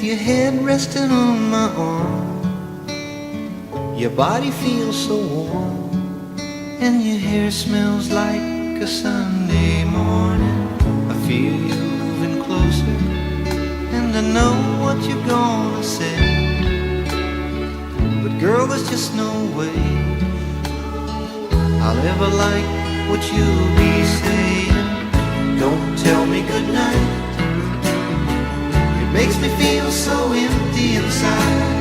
your head resting on my arm. Your body feels so warm, and your hair smells like a Sunday morning. I feel you moving closer, and I know what you're gonna say. But girl, there's just no way I'll ever like what you'll be saying. Don't tell me goodnight, it makes me feel so empty inside.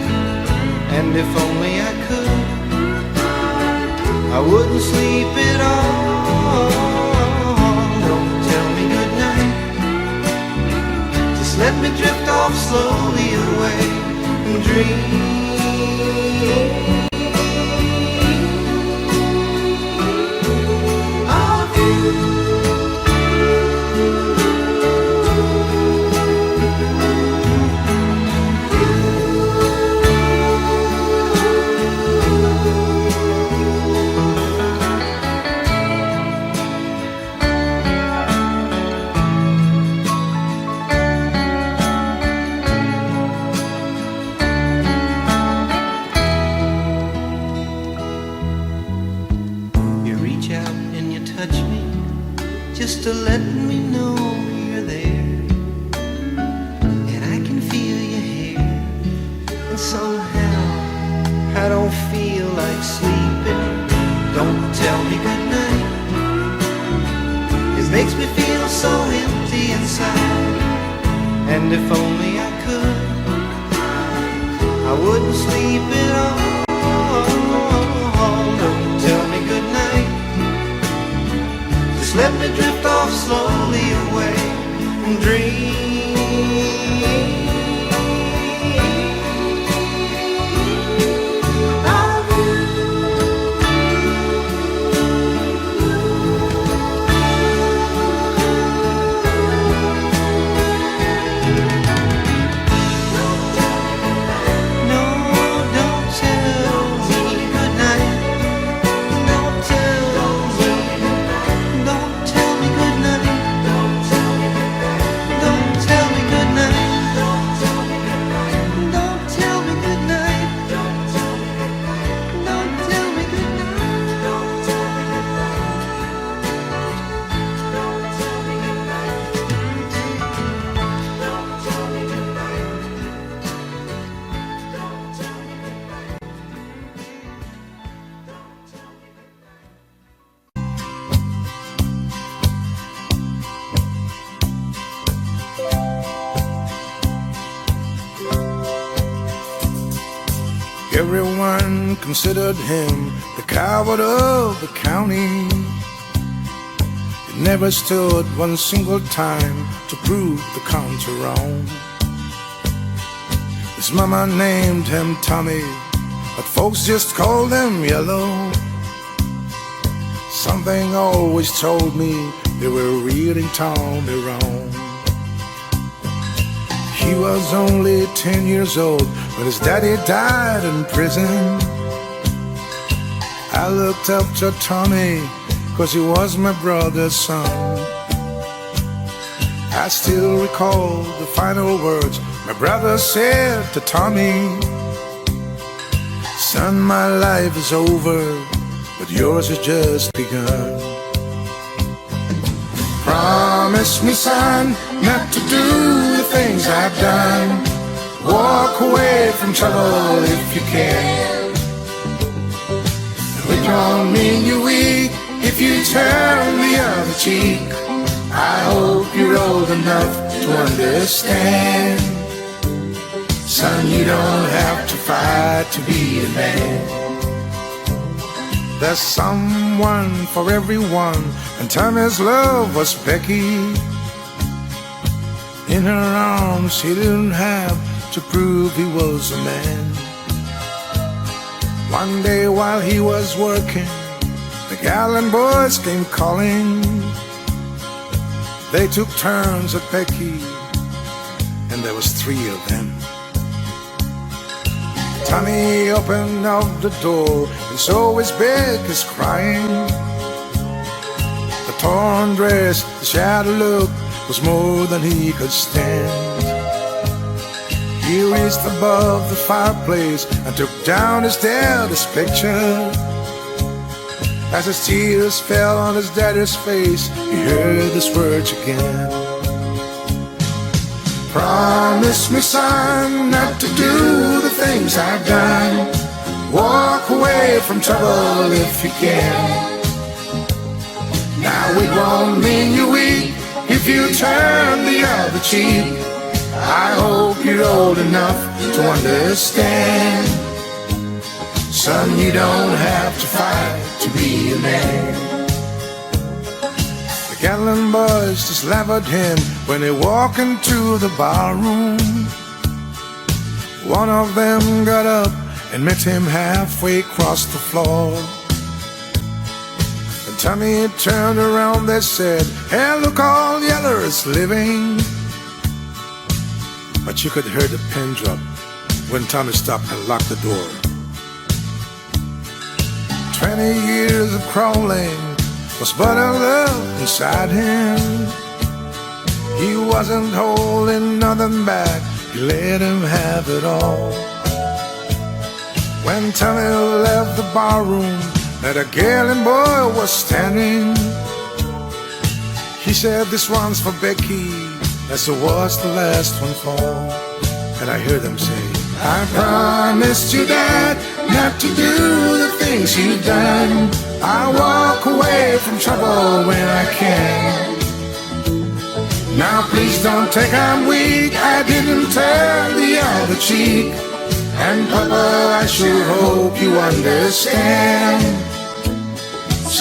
And if only I could, I wouldn't sleep at all. Don't tell me goodnight, just let me drift off slowly away and dream. Just to let me know you're there, and I can feel your hair, and somehow I don't feel like sleeping. Don't tell me goodnight, it makes me feel so empty inside. And if only I could, I wouldn't sleep at all. Don't tell me goodnight, just let me drift off slowly away and dream. Everyone considered him the coward of the county. He never stood one single time to prove the county wrong. His mama named him Tommy, but folks just called him Yellow. Something always told me they were reading Tommy wrong. He was only 10 years old when his daddy died in prison. I looked up to Tommy, 'cause he was my brother's son. I still recall the final words my brother said to Tommy. Son, my life is over, but yours has just begun. Promise me, son, not to do the things I've done. Walk away from trouble if you can. It don't mean you're weak if you turn the other cheek. I hope you're old enough to understand. Son, you don't have to fight to be a man. There's someone for everyone, and Tommy's love was Becky. In her arms he didn't have to prove he was a man. One day while he was working, the gallant boys came calling. They took turns at Becky, and there was 3 of them. Tommy opened up the door and saw his Becky's crying. The torn dress, the shattered look was more than he could stand. He raised above the fireplace and took down his daddy's picture. As his tears fell on his daddy's face, he heard these words again. Promise me, son, not to do the things I've done. Walk away from trouble if you can. Now it won't mean you're weak if you turn the other cheek. I hope you're old enough to understand. Son, you don't have to fight to be a man. The Gatlin boys just laughed at him when they walked into the barroom. One of them got up and met him halfway across the floor. And Tommy turned around, they said, "Hey, look, all yeller is living." But you could hear the pin drop when Tommy stopped and locked the door. 20 years of crawling was but a love inside him. He wasn't holding nothing back, he let him have it all. When Tommy left the barroom, that a Gatlin boy was standing. He said, "This one's for Becky, as it was the last one for." And I heard them say, "I promised you, Dad, not to do the things you've done. I walk away from trouble when I can. Now please don't think I'm weak, I didn't turn the other cheek. And Papa, I sure hope you understand.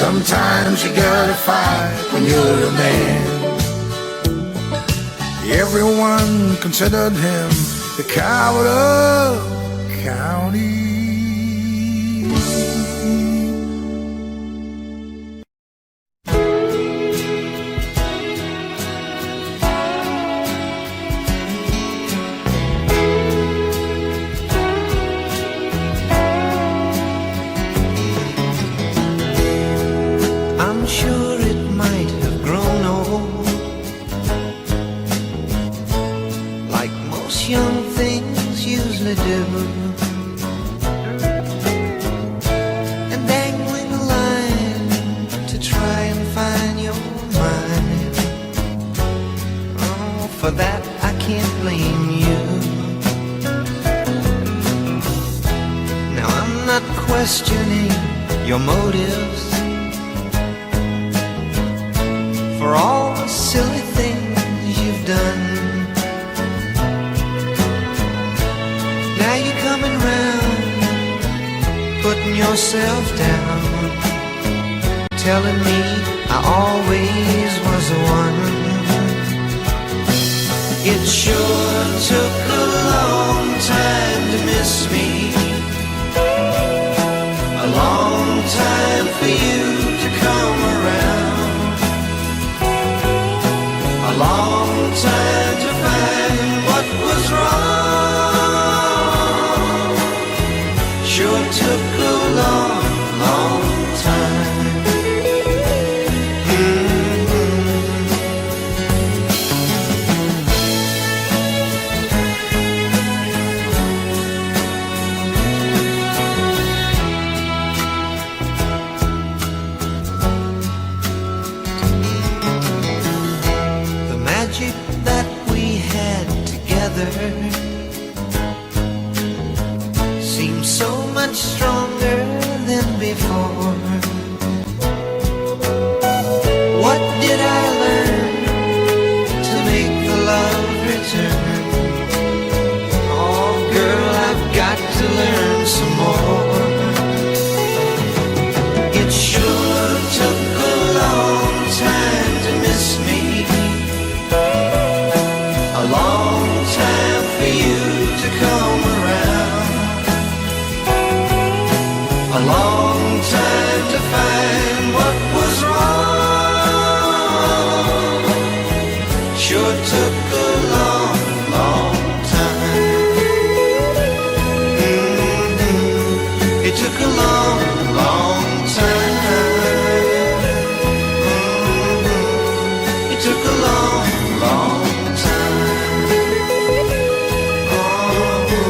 Sometimes you gotta fight when you're a man." Everyone considered him the coward of county. I'm sure it might have grown old, like most young things usually do. And dangling a line to try and find your mind. Oh, for that I can't blame you. Now I'm not questioning your motives for all the silly things you've done. Now you're coming round, putting yourself down, telling me I always was the one. It sure took a long time to miss me, a long time for you to come around, a long time to find what was wrong. Sure took a long, long time. The magic that we had together seems so much stronger than before. What did I learn to make the love return? Oh girl, I've got to learn some more. It sure took a long time to miss me, a long time for you to come around, a long time to find what was wrong. Sure took a long, long time. It took a long, long time. It took a long, long time. Oh.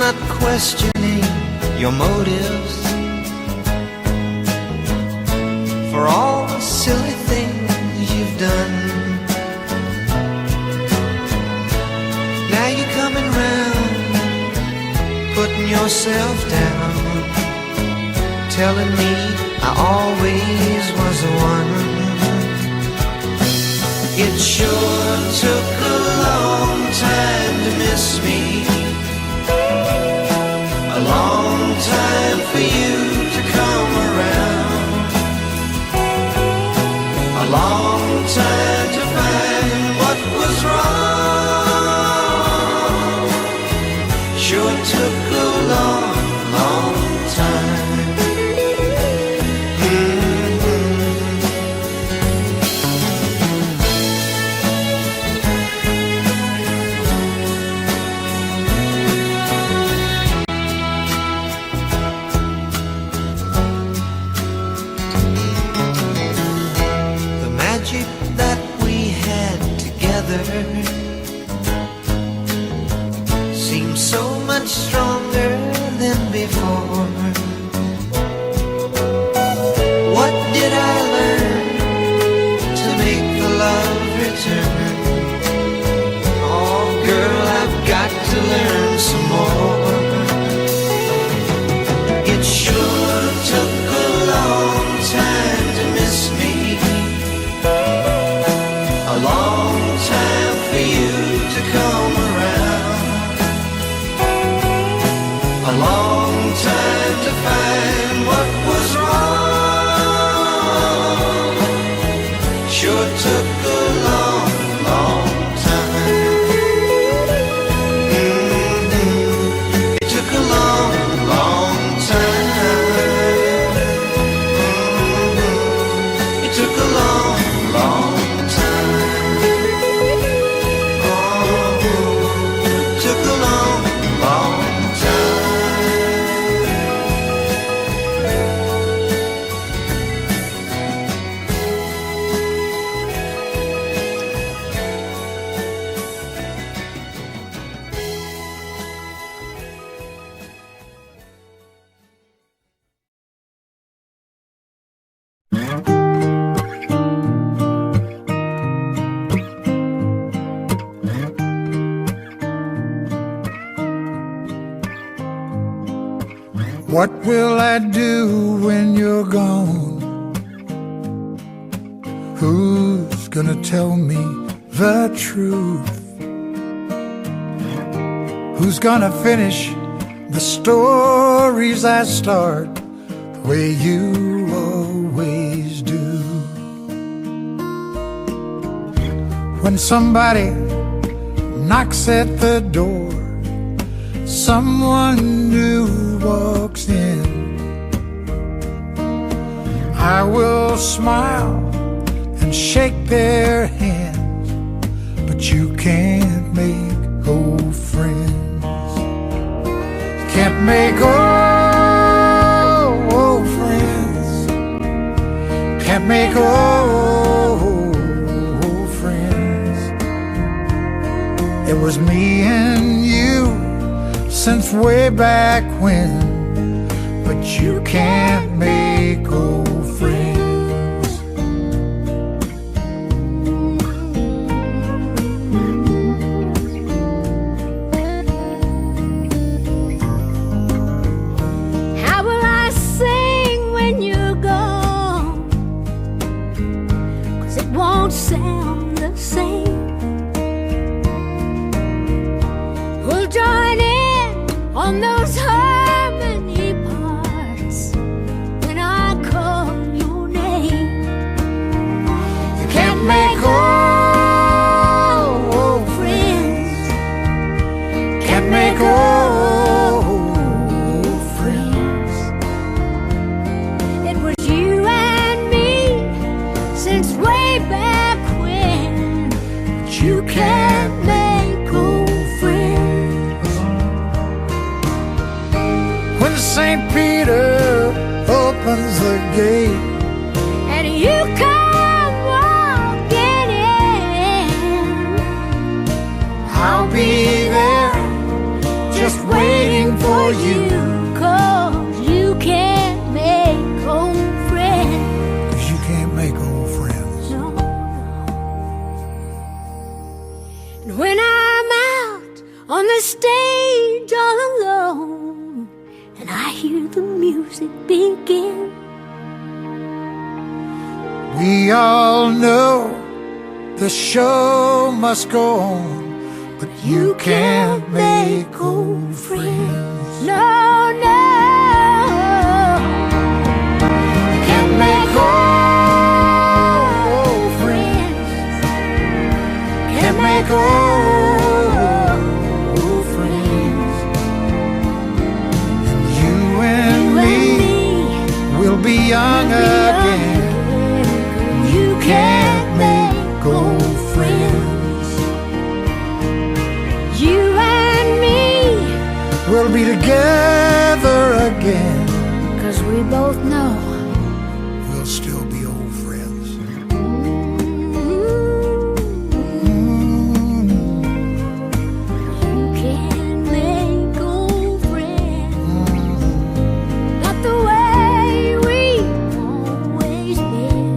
not questioning your motives for all the silly things you've done. Now you're coming round, putting yourself down, telling me I always was the one. It sure took a long time to miss me, a long time for you to come around, a long time to find what was wrong. Sure took a long, long time. That we had together seems so much stronger than before. What did I learn to make the love return? Oh girl, I've got to learn some more. It sure took a long time to miss me, a long time for you to come around, a long time to find what was wrong. Sure took a long, long time. It took a long, long time. It took a long, long time. Took a long, long What will I do when you're gone? Who's gonna tell me the truth? Who's gonna finish the stories I start the way you always do? When somebody knocks at the door, someone new walks in, I will smile and shake their hands, but you can't make old friends. You can't make old friends. Can't make old friends. It was me and you since way back when, but you can't make old friends. How will I sing when you're gone? 'Cause it won't sound the same. We'll join in on those harmony parts when I call your name. You can't make old friends. Can't make old friends. It was you and me since way back when, But you can't make old friends. When St. Peter opens the gate And you come walking in, I'll be there just waiting for you. 'Cause you can't make old friends. 'Cause you can't make old friends. No. And when I'm out on the stage all alone, and I hear the music begin, We all know the show must go on, but you can't make old friends. No, no. You can't make old friends. Can't make old friends. And you and me will be young again. You Can't make old friends. You and me, We'll be together again. 'cause we both know We'll still be old friends. you can't make old friends. Not the way we've always been.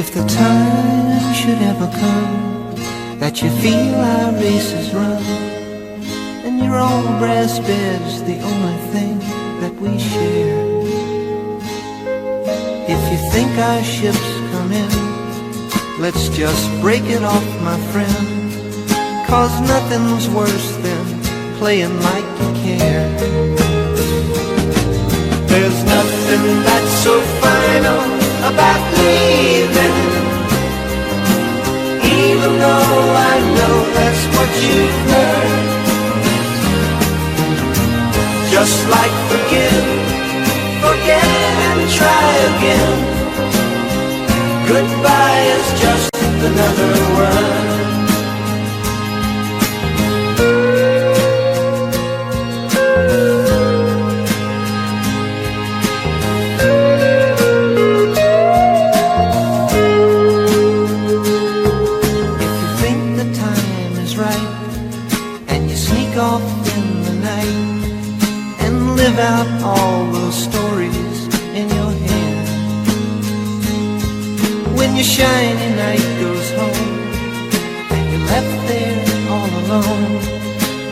If the time should ever come that you feel our race is run, and your old brass bed's the only thing that we share, if you think our ship's come in, let's just break it off, my friend. 'Cause nothing's worse than playing like you care. There's nothing that's so final about leaving, even though I know that's what you've heard. Just like forgive, forget and try again. Goodbye is just another word. Off in the night and live out all those stories in your head. When your shiny night goes home and you're left there all alone,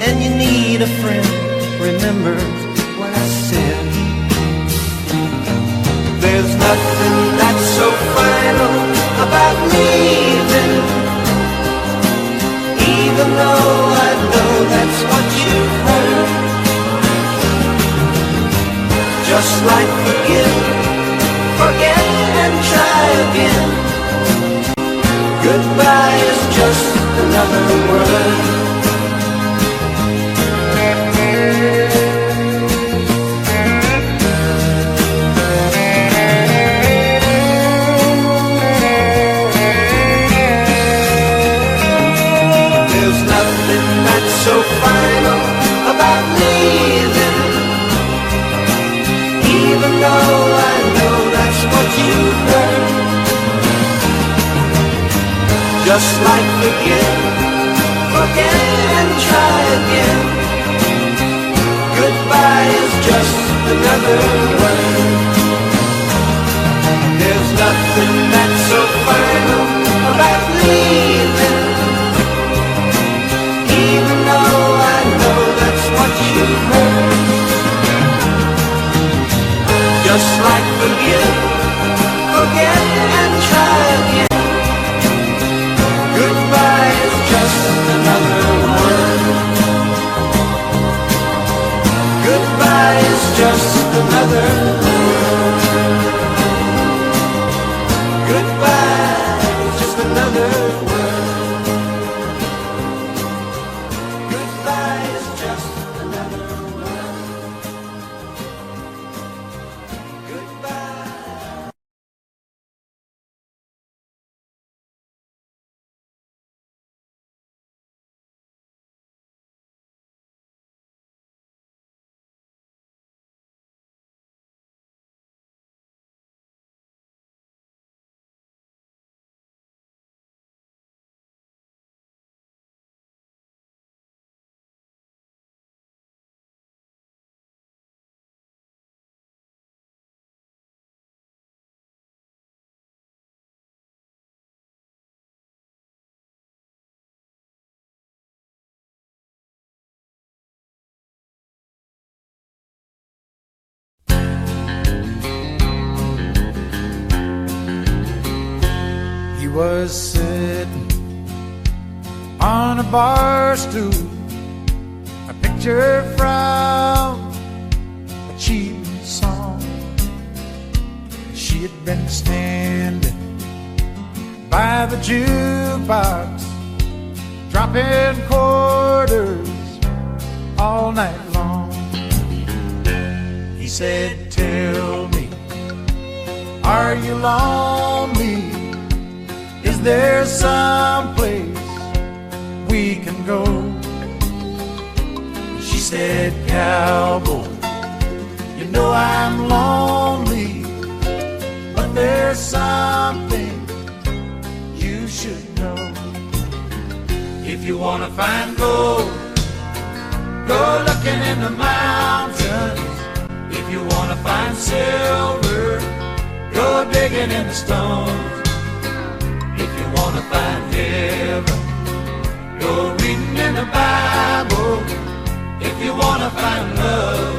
and you need a friend, remember what I said. There's nothing that's so final about leaving, even though I know that's what you've heard. Just like forgive, forget and try again. Goodbye is just another word. So final about leaving, even though I know that's what you've heard. Just like forgive, forget and try again. Goodbye is just another word. There's nothing that's so final about leaving, even though I know that's what you've heard. Just like forgive, forget and try again. Goodbye is just another word. Goodbye is just another word. Goodbye is just another word. Goodbye is just another word. Goodbye. He was sitting on a bar stool, a picture from a cheap song. She had been standing by the jukebox, dropping quarters all night long. He said, "Tell me, are you lonely? Is there some place we can go?" She said, "Cowboy, you know I'm lonely, but there's something you should know. If you wanna find gold, go looking in the mountains. If you wanna find silver, go digging in the stones. If you wanna find heaven, go reading in the Bible. If you wanna find love,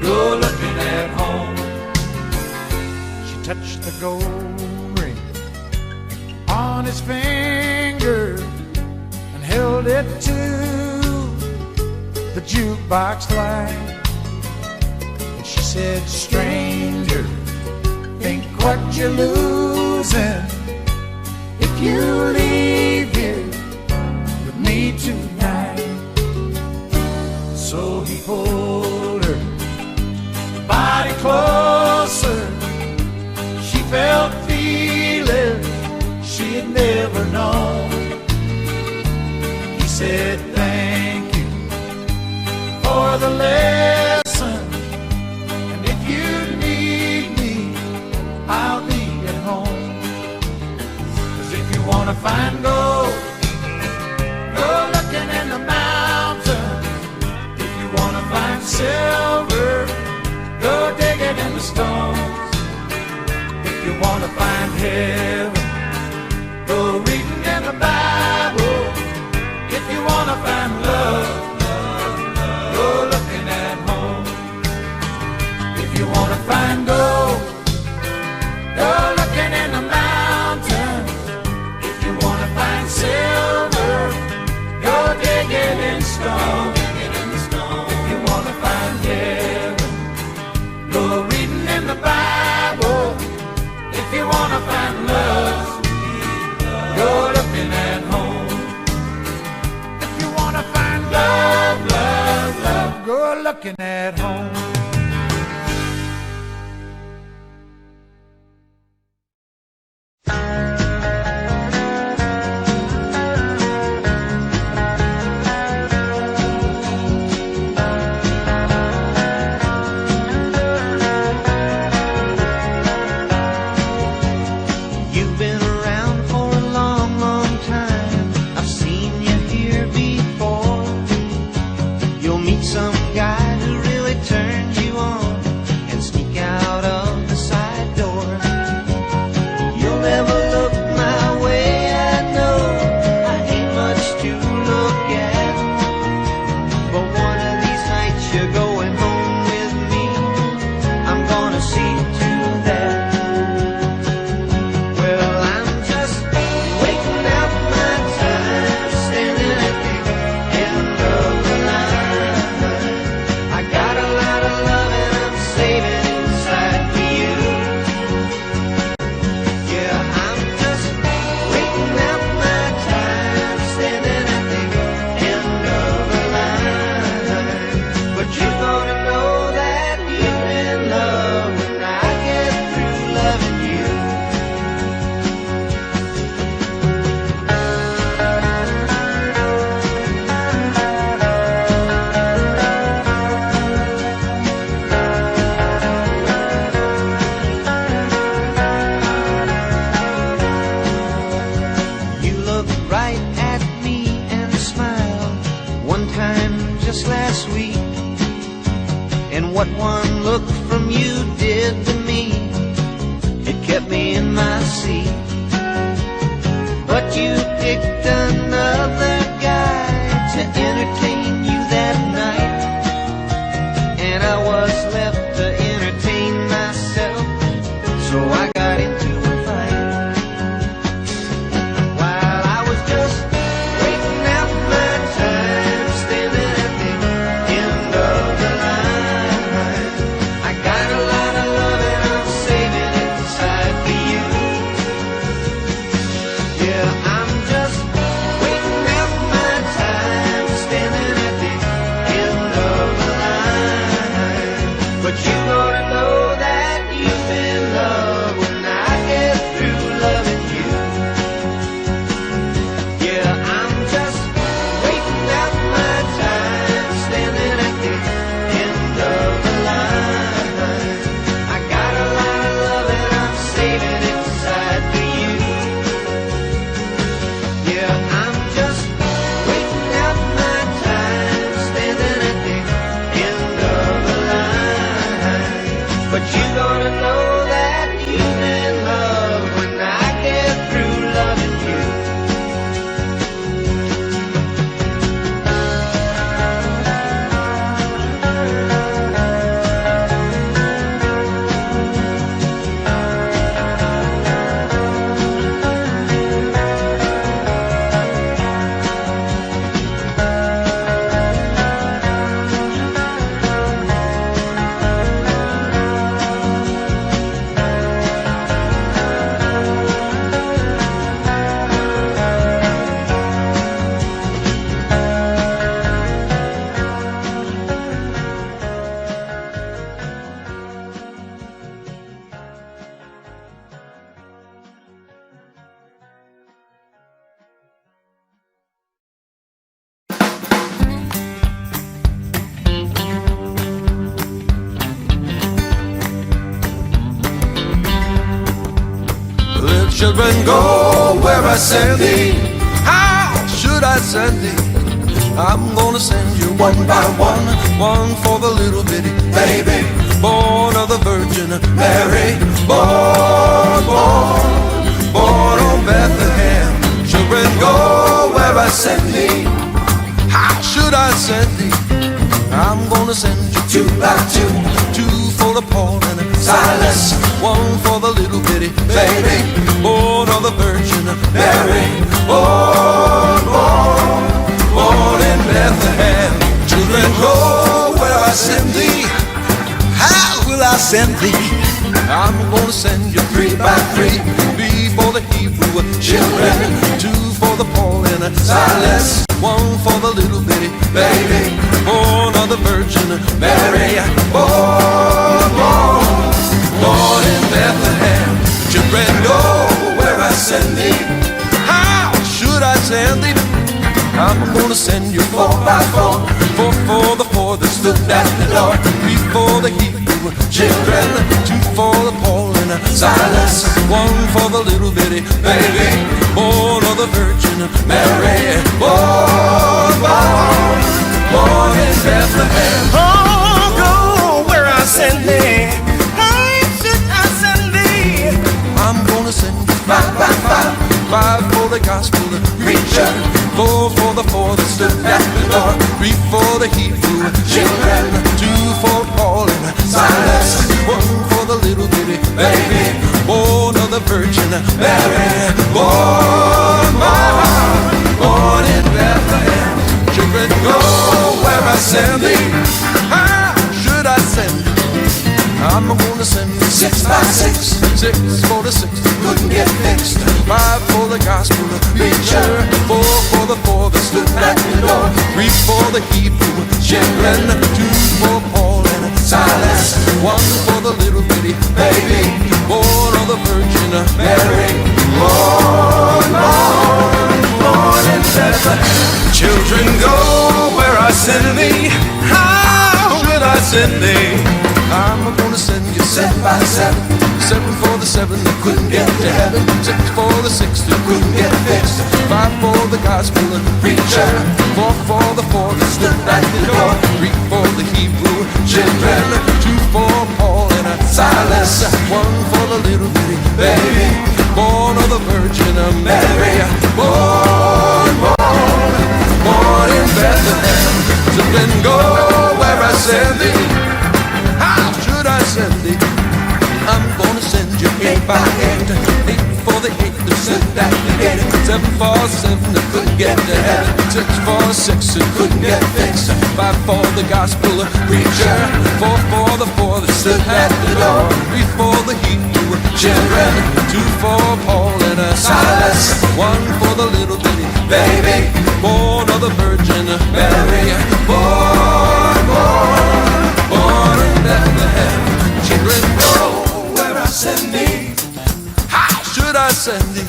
go looking at home." She touched the gold ring on his finger and held it to the jukebox light. And she said, "Stranger, think what you're losing if you leave here with me tonight." So he pulled her body closer. She felt feelings she had never known. He said, "Thank you for the lesson, and if you need me, I'll be at home. 'Cause if you wanna find gold, go looking in the mountains. If you wanna find silver, go digging in the stones. If you wanna find heaven, go reading in the Bible. If you wanna find love, go looking at home. If you wanna find gold, go looking in the mountains. If you wanna find silver, go digging in stone. If you wanna find heaven, go reading in the Bible. If you wanna find love, go looking at home. If you wanna find love, love, love, go looking at home." You've been around for a long, long time. I've seen you here before. You'll meet some guy who really turns you on and sneak out of the side door. You'll never look my way, I know. I ain't much to look at. But one of these nights you're going home with me. I'm gonna see to that. Well, Children, go where I send thee. How should I send thee? I'm gonna send you one by one. One for the little bitty baby born of the Virgin Mary. Born on Bethlehem. Children, go where I send thee. How should I send thee? I'm gonna send you two by two. Two for the Paul and Silas. One for the little bitty baby born of the Virgin Mary. Born in Bethlehem. Children, go where I send thee. How will I send thee? I'm gonna send you three by three. Three for the Hebrew children. Two for the Paul and Silas. One for the little bitty baby born of the Virgin Mary. Born in Bethlehem. Children, go where I send thee. How should I send thee? I'm gonna send you four by four. Four for the four that stood at the door. Three for the Hebrew children. Two for the Paul and Silas. One for the little bitty baby born of the Virgin Mary. Born in Bethlehem. Oh, go where I send thee. How should I send thee? I'm gonna send you five by five. Five for the gospel preacher. Four for the four that stood at the door. Three for the Hebrew children. Two for Paul and Silas. One for the little bitty baby born of the Virgin Mary. Born in Bethlehem. Children, go where I send thee. How should I send thee? I'm gonna send you six by six. Six for the six that couldn't get fixed. Five for the gospel preacher. Four for the four that stood at the door. Three for the Hebrew children. Two for Paul and Silas. One for the little bitty baby born of the Virgin Mary. Born in Bethlehem. Children, go where I send thee. How should I send thee? I'm gonna send you seven by seven. Seven for the seven that couldn't get to heaven. Six for the six that couldn't get fixed. Five for the gospel preacher. Four for the four that stood at the door. Three for the Hebrew children. Two for Paul and Silas. One for the little bitty baby born of the Virgin Mary. Born in Bethlehem. So then go where I send thee. How should I send thee? I'm gonna send you eight by eight. Eight for the eight that stood at the gate. Seven for the seven that couldn't get to heaven. Six for the six that couldn't get fixed. Five for the gospel preacher. Four for the four that stood at the door. Three for the Hebrew children. Two for Paul and Silas. One for the little bitty baby born of the Virgin Mary. Born in Bethlehem. Children, go where I send thee. How should I send thee?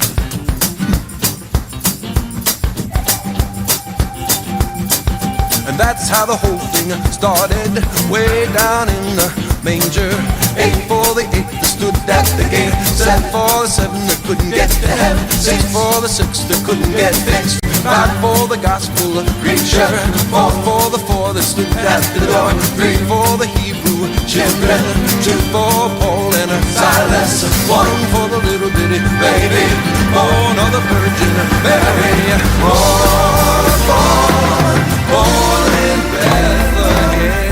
And that's how the whole thing started, way down in the manger. Eight for the eight that stood at the gate. Seven for the seven that couldn't get to heaven. Six for the six that couldn't get fixed. Five for the gospel preacher. Four for the four that stood at the door. Three for the Hebrew children. Two for Paul and Silas. One for the little bitty baby born of the Virgin Mary. Born in Bethlehem.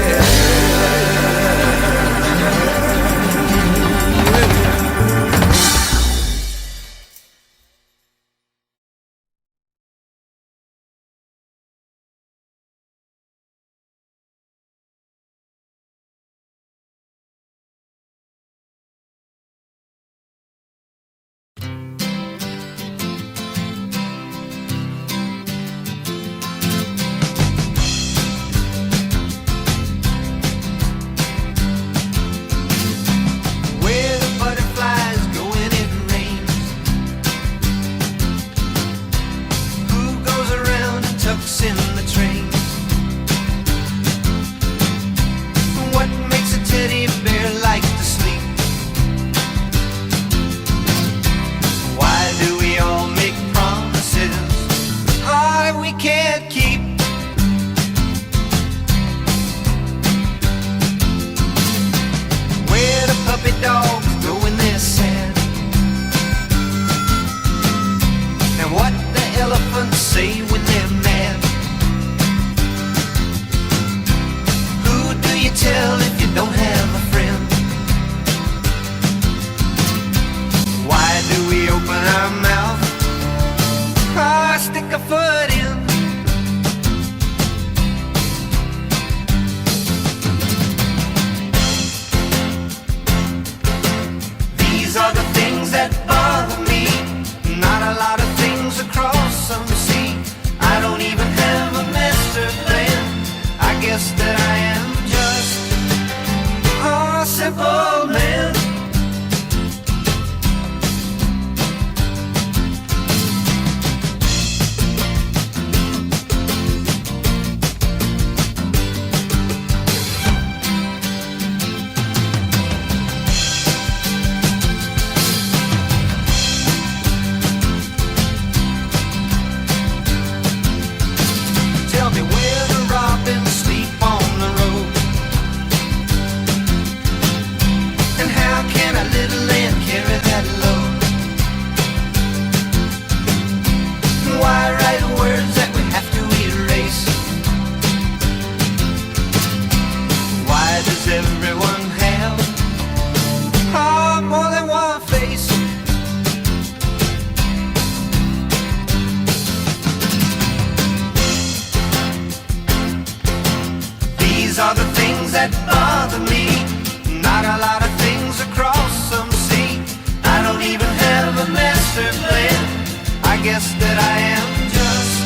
guess that I am just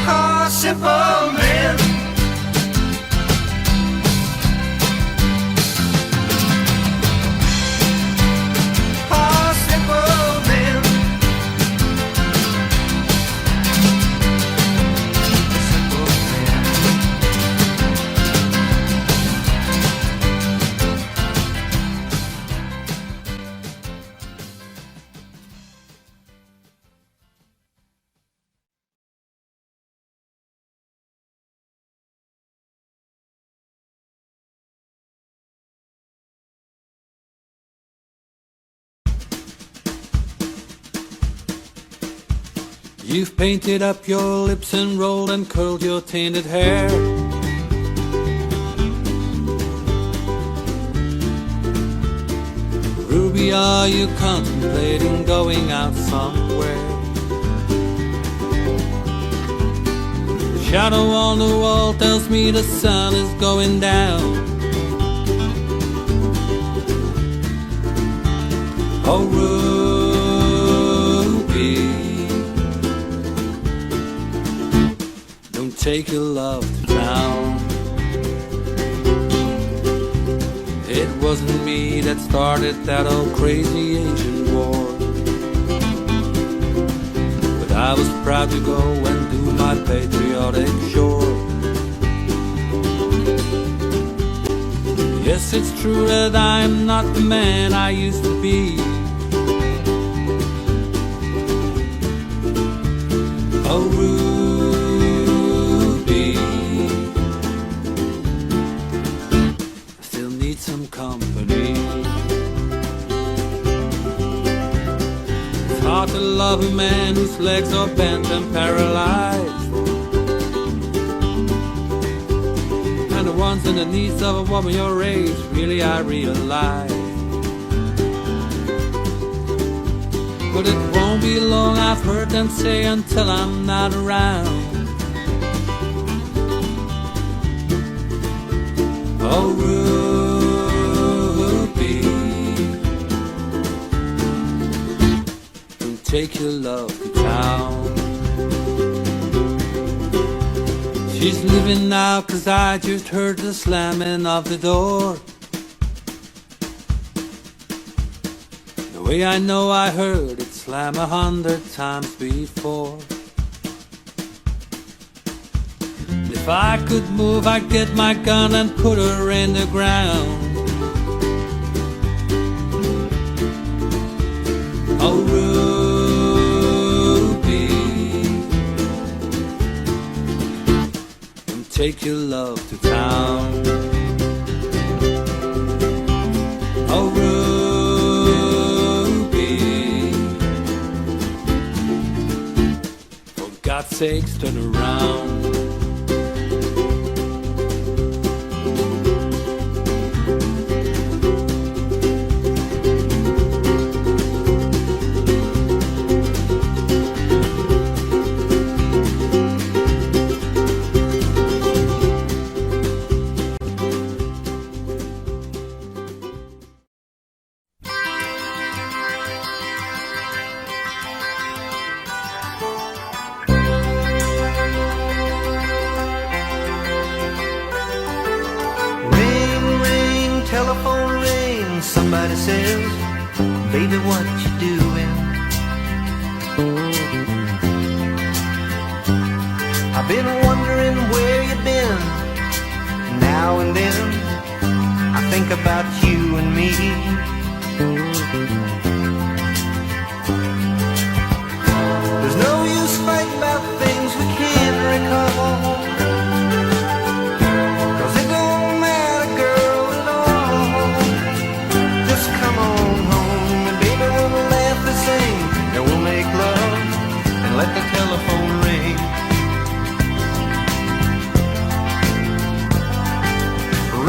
a simple man. A simple man. A simple man. You've painted up your lips and rolled and curled your tainted hair. Ruby, are you contemplating going out somewhere? The shadow on the wall tells me the sun is going down. Oh, Ruby, take your love to town. It wasn't me that started that old crazy Asian war, but I was proud to go and do my patriotic chore. Yes, it's true that I'm not the man I used to be. Oh, hard to love a man whose legs are bent and paralyzed, and the wants and the needs of a woman your age, really I realize. But it won't be long, I've heard them say, until I'm not around. Oh, take your love to town. She's leaving now, 'cause I just heard the slamming of the door. The way I know I heard it slam 100 times before. If I could move, I'd get my gun and put her in the ground. Oh, take your love to town. Oh, Ruby, for God's sakes, turn around. Telephone rings, somebody says, baby, what you doing? I've been wondering where you've been. Now and then I think about you and me. There's no use fighting about things we can't recall. Let the telephone ring.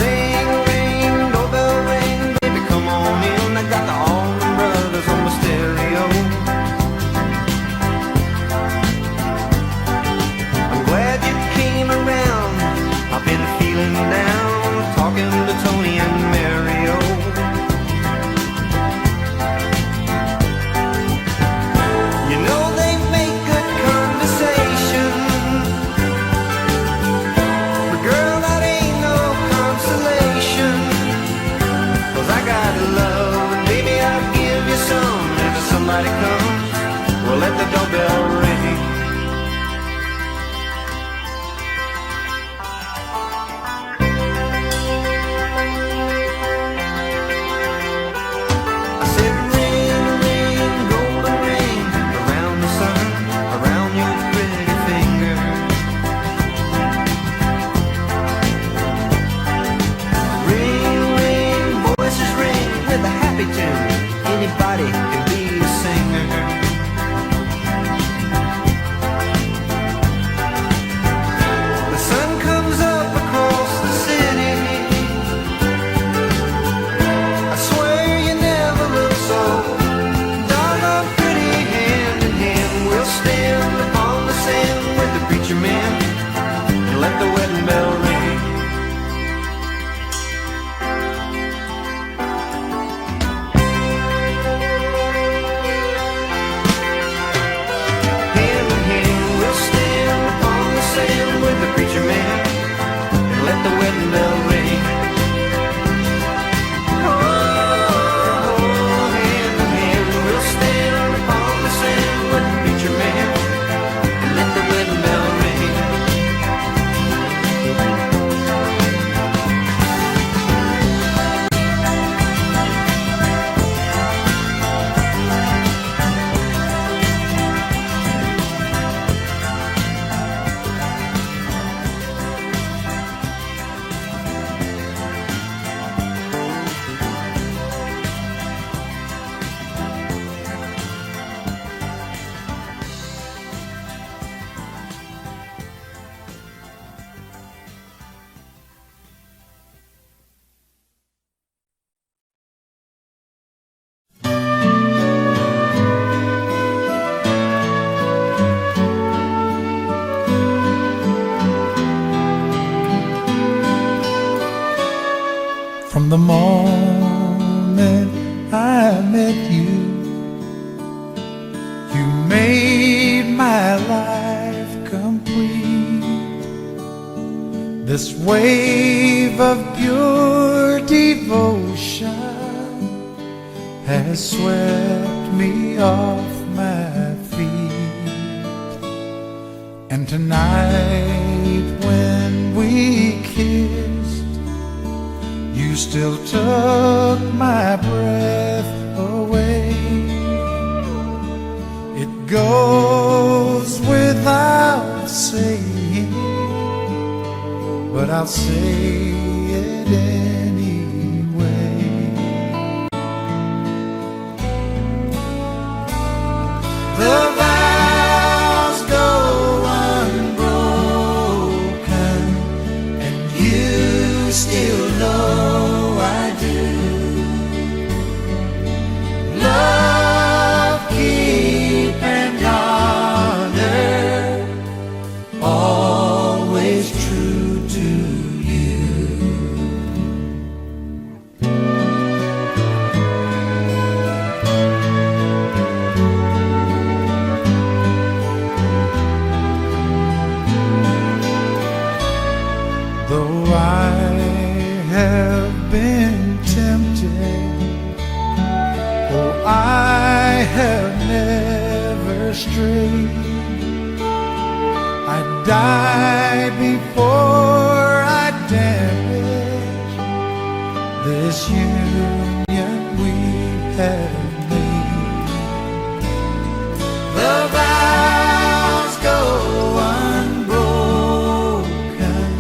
Ring, ring, doorbell ring. Baby, come on in. I got the You made my life complete. This wave of pure devotion has swept me off my feet. And tonight when we kissed, you still took my breath away. It goes without saying, but I'll say it anyway. The vows go unbroken, and you still know I do. Love, keep, and honor, always true to you. Though I have been tempted, oh, I have never strayed. I'd die before I damage this union we have made. The vows go unbroken,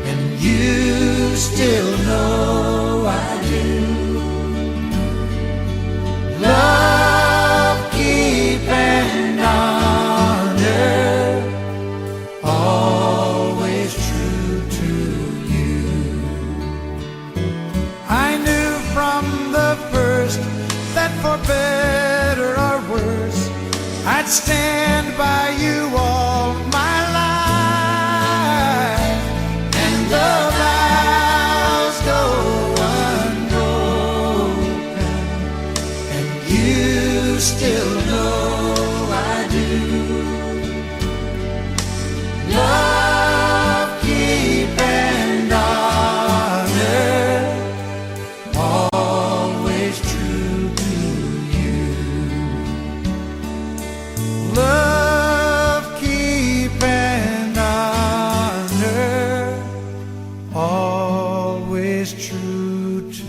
and you still know I do. Love, keep, and honor, always true to you. I knew from the first that for better or worse, I'd stand by you all my life. And the vows go unbroken, and you still know I do. Love, keep, and honor, always true to you. Love, keep, and honor, always true to you.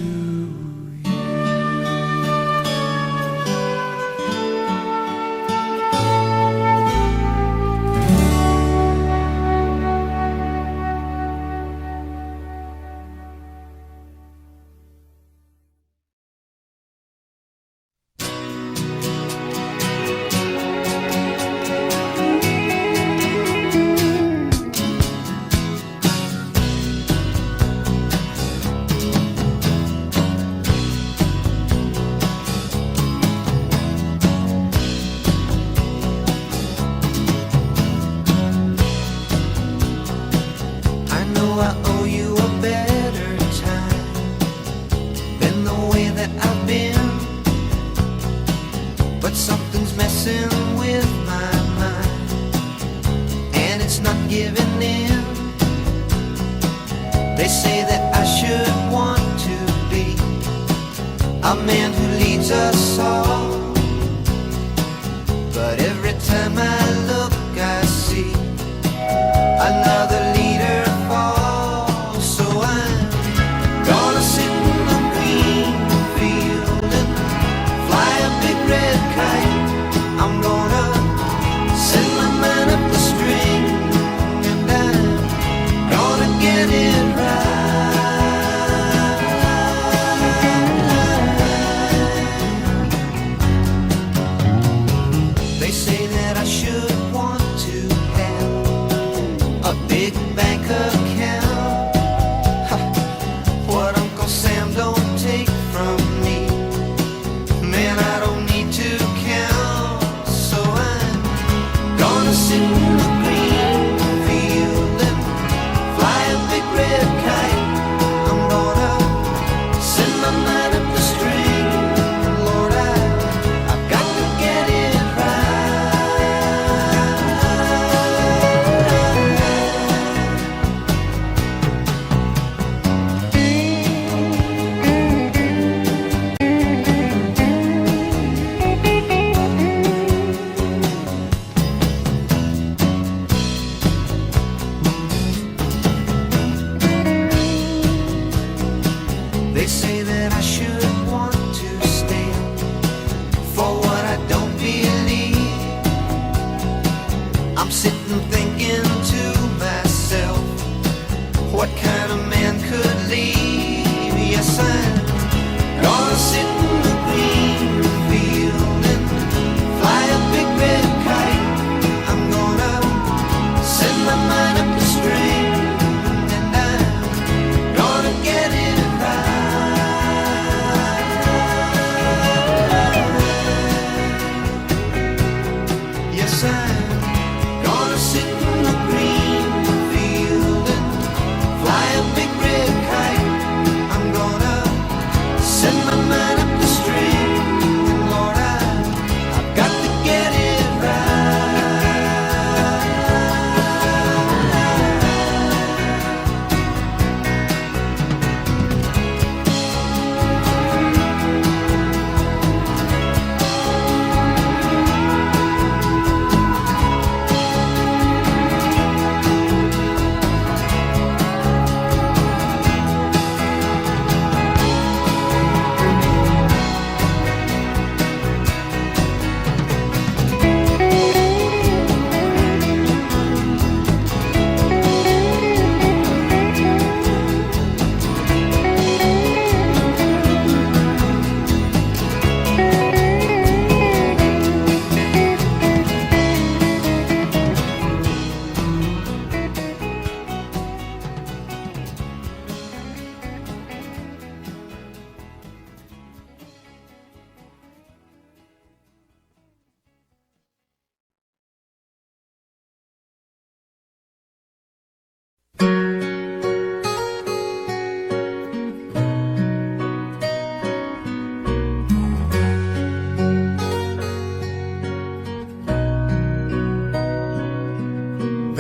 I know I owe you a better time than the way that I've been, but something's messing with my mind, and it's not giving in. They say that I should want to be a man who leads us all, but every time I look I see another leader fall. So I'm gonna sit in the green field and fly a big red kite. I'm gonna send my man up the string, and I'm gonna get it right. They say that I should want to have a big bank account. Ha, what Uncle Sam don't take from me, man, I don't need to count. So I'm gonna sit in the green field and fly a big red kite. I'm gonna send my man up the string, and Lord, I've got to get it right. side. Gonna sit in the green field and fly a big red kite. I'm gonna send my mind up the stream, and Lord, I've got to get it right.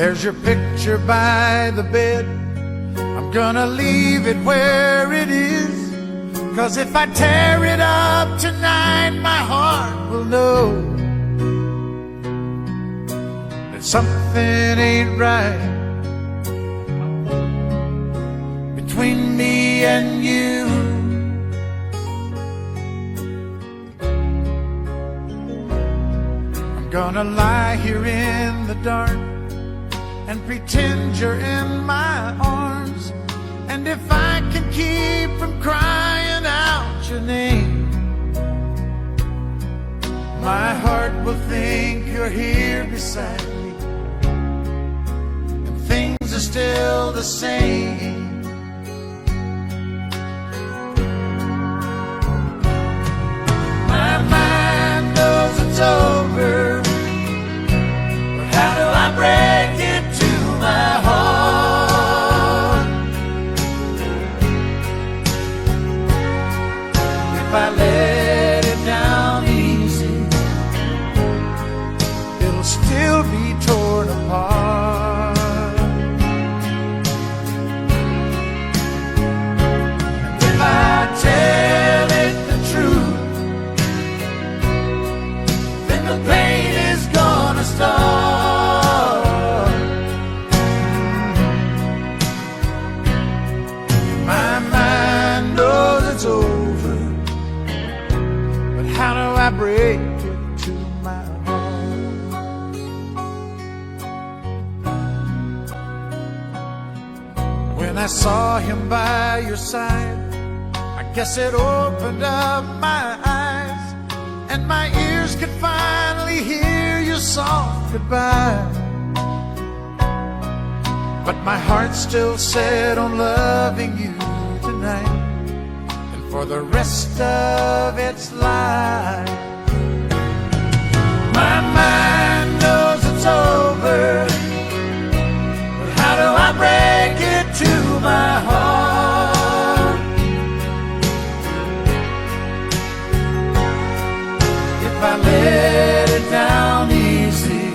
There's your picture by the bed. I'm gonna leave it where it is, 'cause if I tear it up tonight, my heart will know that something ain't right between me and you. I'm gonna lie here in the dark and pretend you're in my arms, and if I can keep from crying out your name, my heart will think you're here beside me, and things are still the same. My mind knows it's over, but how do I break it to my heart? If I let it down easy, it'll still be torn apart. And if I tell it the truth, then the pain is gonna start. My mind knows it's over, but how do I break it to my heart? When I saw him by your side, I guess it opened up my eyes, and my ears could finally hear your soft goodbye. But my heart's still set on loving you tonight and for the rest of its life. My mind knows it's over, but how do I break it to my heart? If I let it down easy,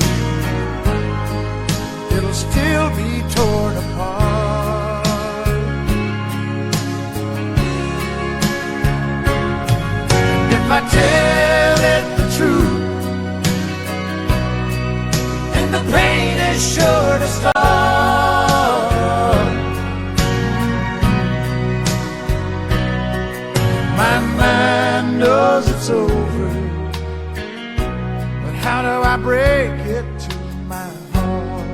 it'll still be torn apart. And if I tell it the truth, then the pain is sure to start. My mind knows it's over, but how do I break it to my heart?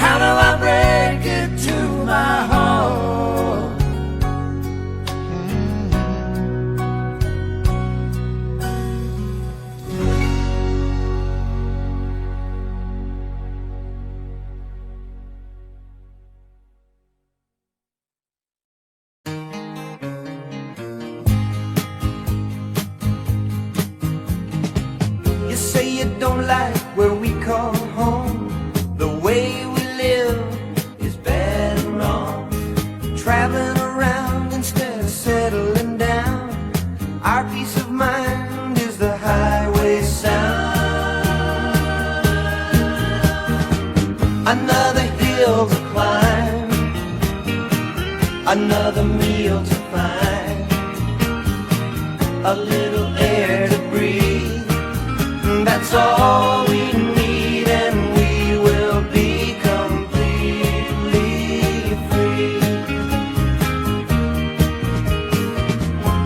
How do I break it to my heart? you don't like where we call home. The way we live is bad and wrong. Traveling around instead of settling down. Our peace of mind is the highway sound. Another hill to climb, another meal to find, a little air to breathe. That's all we need, and we will be completely free.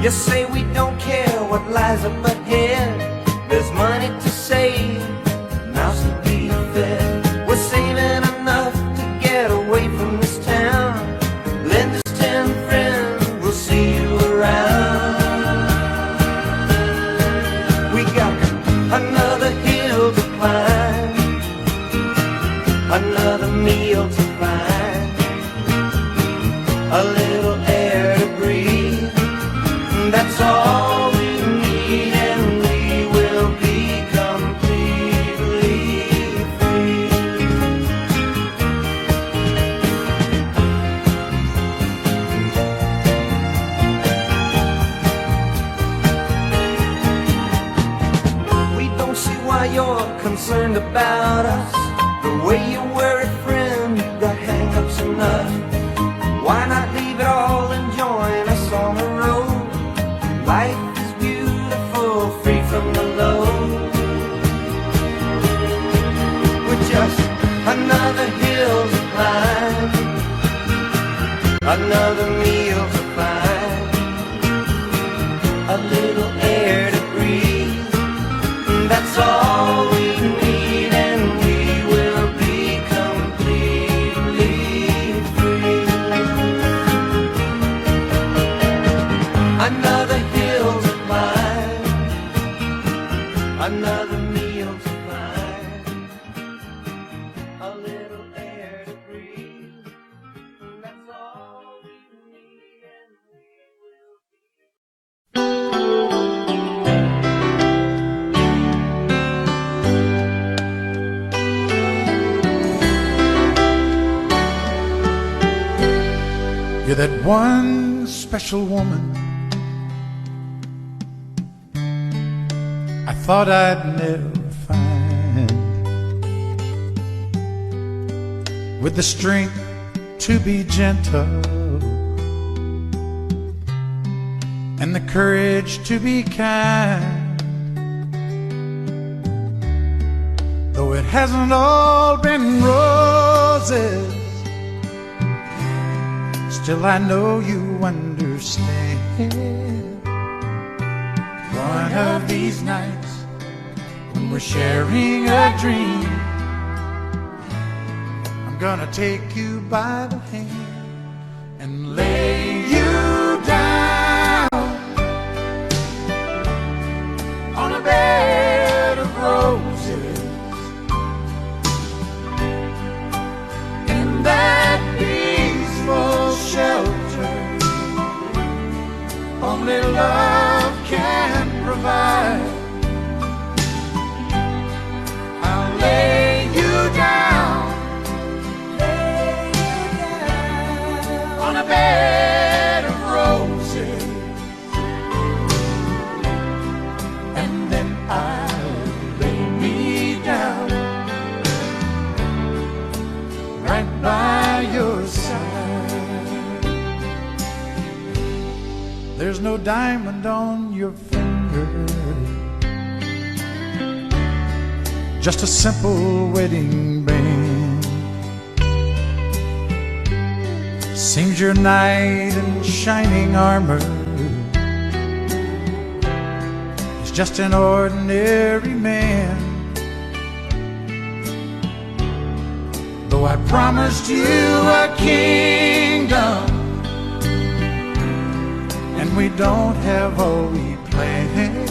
You say we don't care what lies up ahead. There's money to save, mouths to be fed. We're saving enough to get away from this town. Lend us 10 friends, we'll see you around. We got another hill to climb, another meal to find, a little air to breathe. That's all we need, and we will be completely free. We don't see why you're concerned about us. The way you wear it, friend, you got hang-ups enough. Why not leave it all and join us on the road? Life is beautiful, free from the load. We're just another hill to climb, another meal to find, a little air to breathe. That's all we need, and we will be completely free. Another hill to climb, another meal to find, a little air to breathe. That's all we need, and we will be. You're that one special woman I thought I'd never find, with the strength to be gentle and the courage to be kind. Though it hasn't all been roses, still I know you understand. One of these nights, when we're sharing a dream, I'm gonna take you by the hand and lay you down on a bed of roses in that peaceful shelter only love can provide. I'll lay you down on a bed of roses, and then I'll lay me down right by your side. There's no diamond on your finger, just a simple wedding band. Seems your knight in shining armor is just an ordinary man. Though I promised you a kingdom, and we don't have all we planned.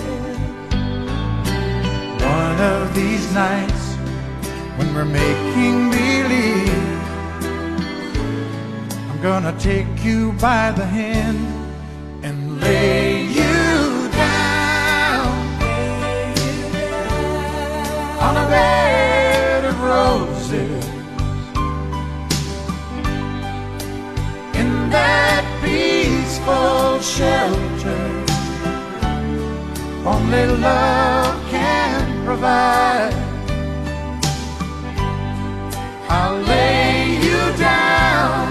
One of these nights, when we're making believe, I'm gonna take you by the hand and lay you down roses in that peaceful shelter only love can provide. I'll lay you down,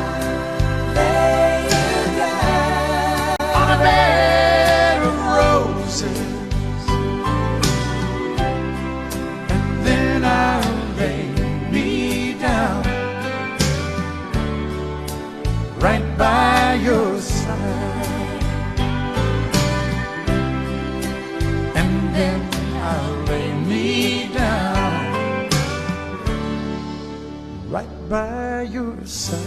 on a bed of roses, and then I'll lay me down right by your side, and then I'll lay me down right by your side.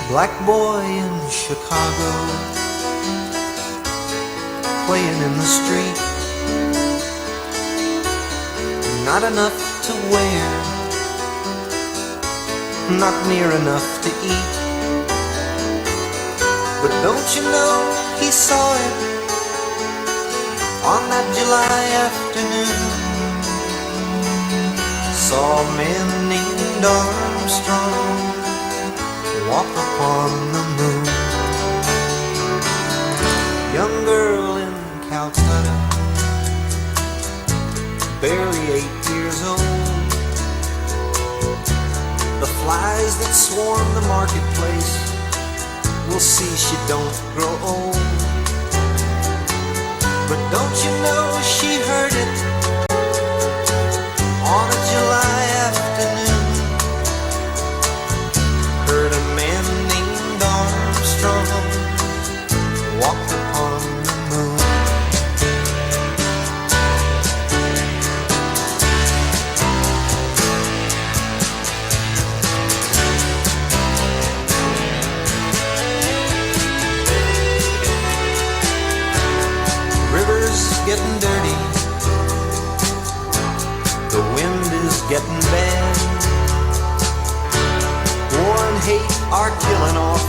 Black boy in Chicago, playing in the street. Not enough to wear, not near enough to eat. But don't you know he saw it on that July afternoon. Saw a man named Armstrong walk upon the moon. Young girl in Calcutta, barely 8 years old. The flies that swarm the marketplace will see she don't grow old. But don't you know she heard it on a July afternoon. Heard a man named Armstrong walk upon the moon. River's getting dirty, the wind is getting bad. War and hate are killing off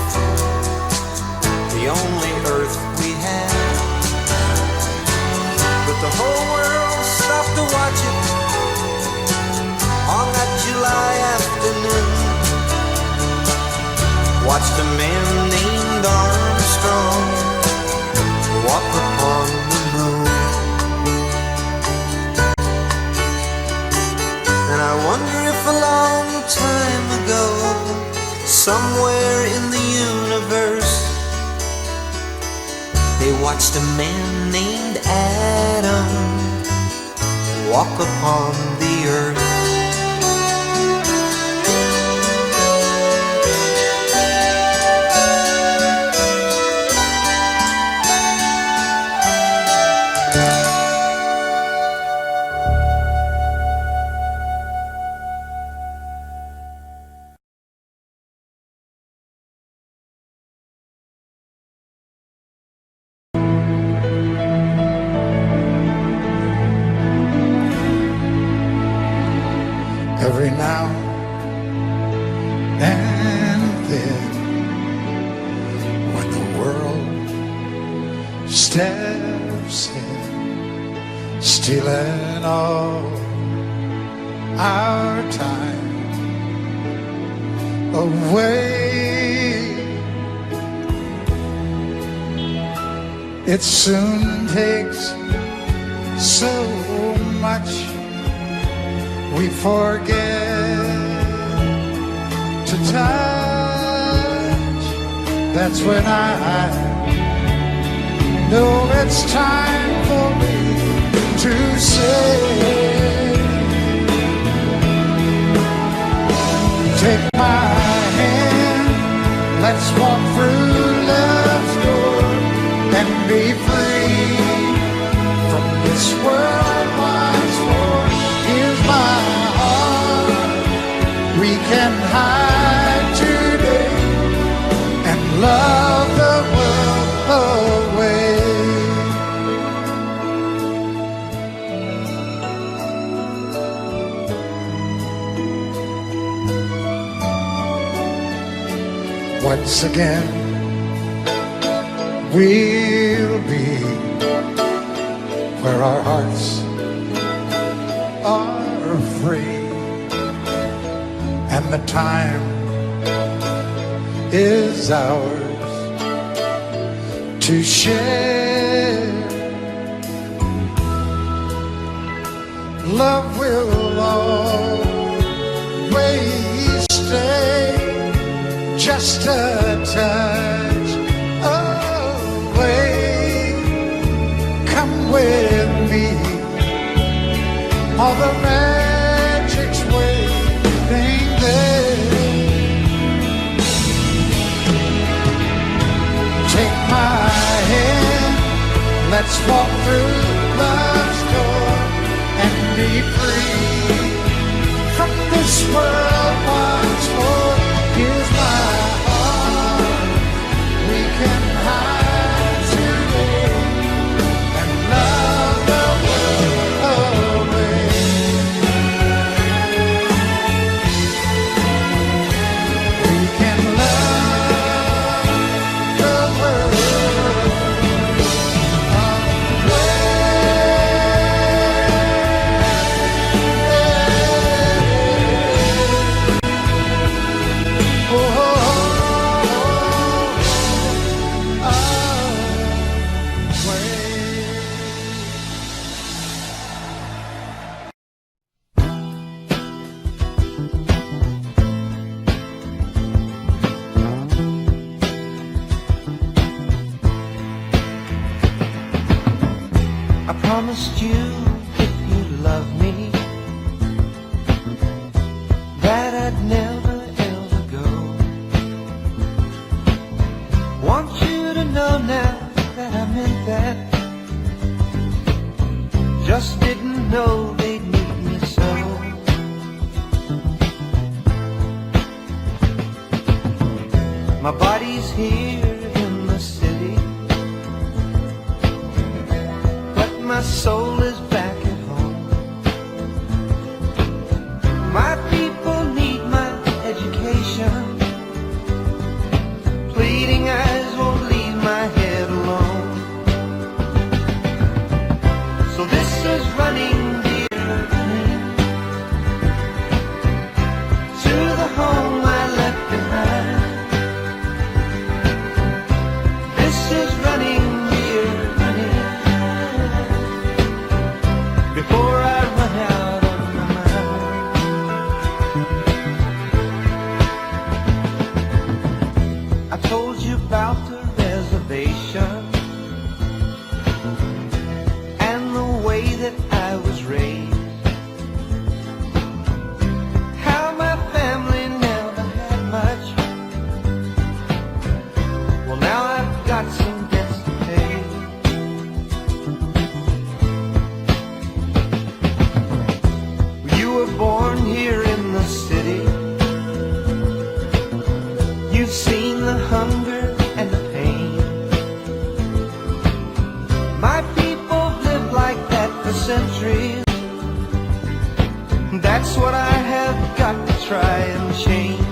the only earth we have. But the whole world stopped to watch it on that July afternoon. Watched a man named Armstrong walk upon the moon. And I wonder if a long time ago, somewhere in the universe, they watched a man named Adam walk upon the earth. Every now and then, when the world steps in, stealing all our time away, it soon takes so much we forget to touch. That's when I know it's time for me to say, take my hand, let's walk through love's door and be free from this world once more. Here's my heart, we can hide today and love the world away. Once again, we'll be where our hearts are free, and the time is ours to share. Love will always stay just a touch away. Come with me, all the magic's waiting there. Take my hand, let's walk through love's door and be free from this world once more. Here's my heart, we can hide today and love the world away. We can love the world I promised you, if you love me, that I'd never ever go. Want you to know now that I meant that. Just didn't know they'd need me so. My body's here in the city, my soul is back at home. My people need my education. Pleading eyes won't leave my head alone. So this is running dear to the home I left behind. This is running before I run out of my mind. I told you about the reservation and the way that I was raised, how my family never had much. Well, now I've got some debts to pay. You were born here in the city. You've seen the hunger and the pain. My people lived like that for centuries. That's what I have got to try and change.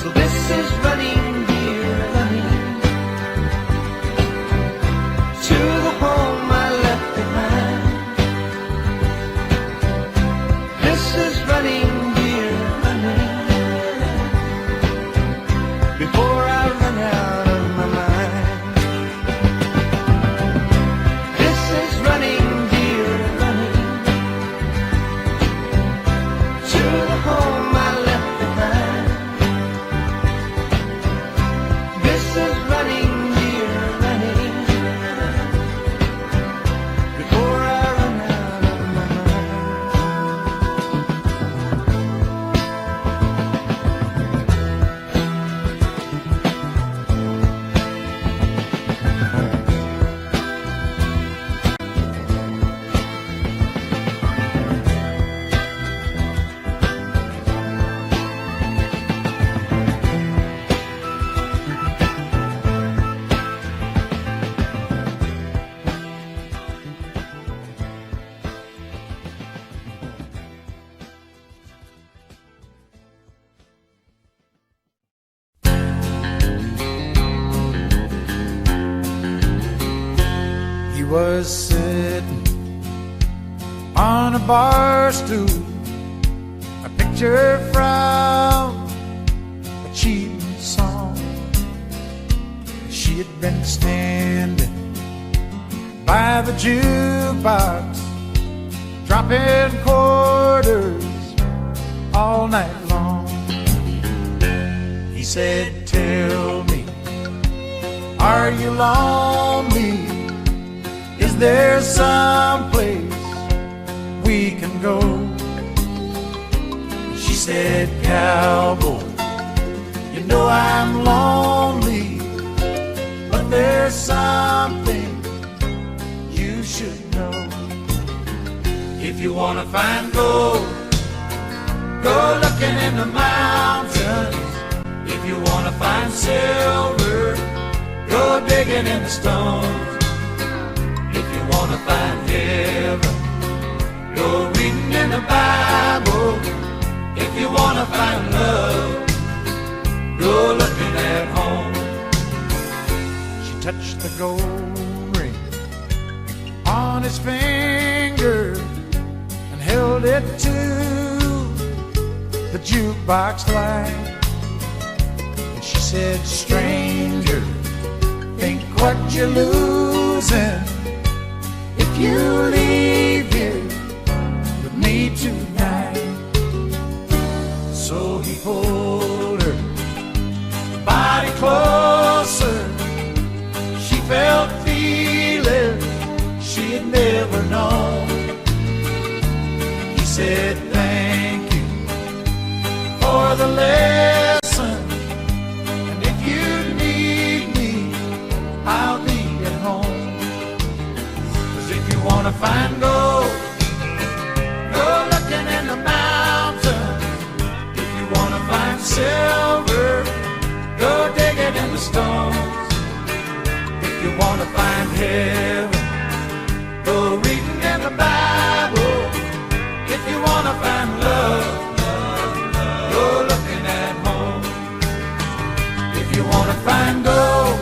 So this is running, dear, running to the home I left behind. This is running, dear, running before I run out of my mind. This is running, dear, running to the was sitting on a bar stool, a picture from a cheating song. She had been standing by the jukebox, dropping quarters all night long. He said, "Tell me, are you lonely? Is there some place we can go?" She said, "Cowboy, you know I'm lonely, but there's something you should know. If you wanna find gold, go looking in the mountains. If you wanna find silver, go digging in the stones. If you wanna find heaven, go reading in the Bible. If you wanna find love, go looking at home." She touched the gold ring on his finger and held it to the jukebox light. And she said, "Stranger, think what you're losing if you leave here with me tonight." So he pulled her body closer. She felt feelings she had never known. He said, "Thank you for the lesson, and if you need me, I'll be at home. 'Cause if you wanna find gold, go looking in the mountains. If you wanna find silver, go digging in the stones. If you wanna find heaven, go reading in the Bible. If you wanna find love, go looking at home. If you wanna find gold,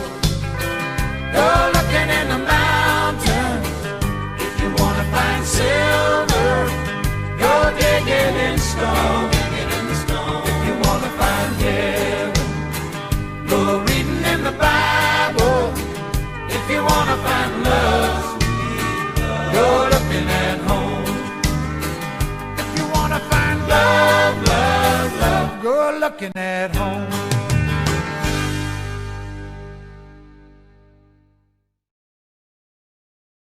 go looking in the mountains. If you wanna find silver, go digging in stone. If you wanna find heaven, go reading in the Bible. If you wanna find love, go looking at home. If you wanna find love, love, love, go looking at home."